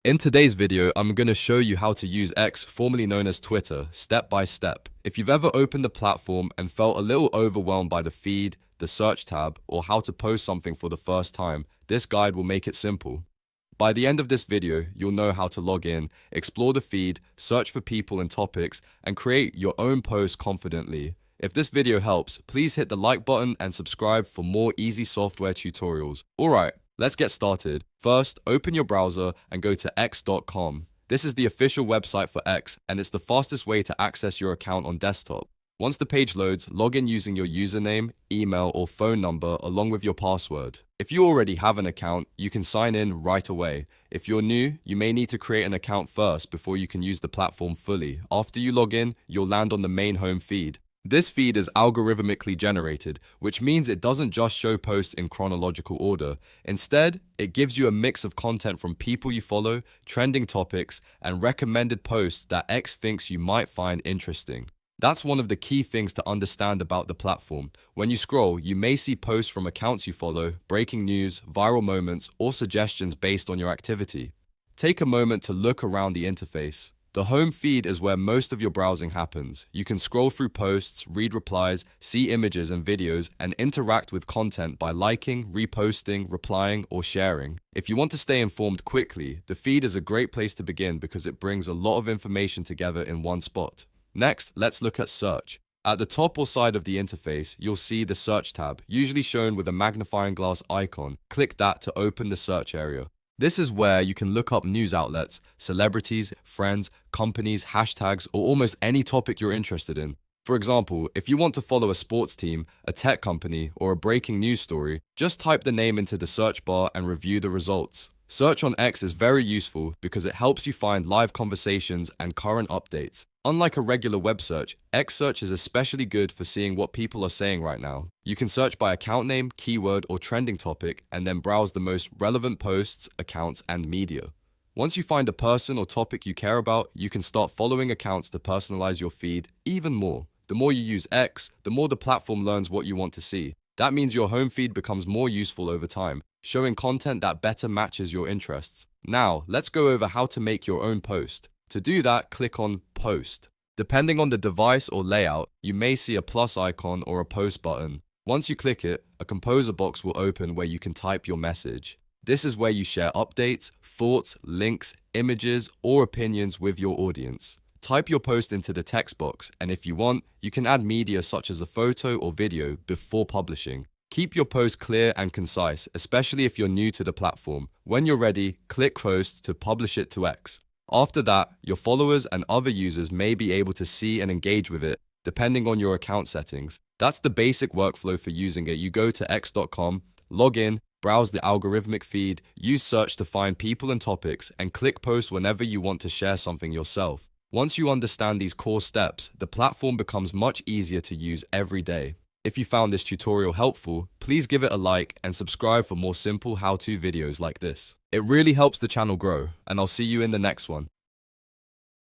In today's video, I'm going to show you how to use X, formerly known as Twitter, step by step. If you've ever opened the platform and felt a little overwhelmed by the feed, the search tab, or how to post something for the first time, this guide will make it simple. By the end of this video, you'll know how to log in, explore the feed, search for people and topics, and create your own post confidently. If this video helps, please hit the like button and subscribe for more easy software tutorials. Alright, let's get started. First, open your browser and go to x.com. This is the official website for X, and it's the fastest way to access your account on desktop. Once the page loads, log in using your username, email, or phone number along with your password. If you already have an account, you can sign in right away. If you're new, you may need to create an account first before you can use the platform fully. After you log in, you'll land on the main home feed. This feed is algorithmically generated, which means it doesn't just show posts in chronological order. Instead, it gives you a mix of content from people you follow, trending topics, and recommended posts that X thinks you might find interesting. That's one of the key things to understand about the platform. When you scroll, you may see posts from accounts you follow, breaking news, viral moments, or suggestions based on your activity. Take a moment to look around the interface. The home feed is where most of your browsing happens. You can scroll through posts, read replies, see images and videos, and interact with content by liking, reposting, replying, or sharing. If you want to stay informed quickly, the feed is a great place to begin because it brings a lot of information together in one spot. Next, let's look at search. At the top or side of the interface, you'll see the search tab, usually shown with a magnifying glass icon. Click that to open the search area. This is where you can look up news outlets, celebrities, friends, companies, hashtags, or almost any topic you're interested in. For example, if you want to follow a sports team, a tech company, or a breaking news story, just type the name into the search bar and review the results. Search on X is very useful because it helps you find live conversations and current updates. Unlike a regular web search, X search is especially good for seeing what people are saying right now. You can search by account name, keyword, or trending topic, and then browse the most relevant posts, accounts, and media. Once you find a person or topic you care about, you can start following accounts to personalize your feed even more. The more you use X, the more the platform learns what you want to see. That means your home feed becomes more useful over time, showing content that better matches your interests. Now, let's go over how to make your own post. To do that, click on Post. Depending on the device or layout, you may see a plus icon or a post button. Once you click it, a composer box will open where you can type your message. This is where you share updates, thoughts, links, images, or opinions with your audience. Type your post into the text box, and if you want, you can add media such as a photo or video before publishing. Keep your post clear and concise, especially if you're new to the platform. When you're ready, click Post to publish it to X. After that, your followers and other users may be able to see and engage with it, depending on your account settings. That's the basic workflow for using it. You go to x.com, log in, browse the algorithmic feed, use search to find people and topics, and click Post whenever you want to share something yourself. Once you understand these core steps, the platform becomes much easier to use every day. If you found this tutorial helpful, please give it a like and subscribe for more simple how-to videos like this. It really helps the channel grow, and I'll see you in the next one.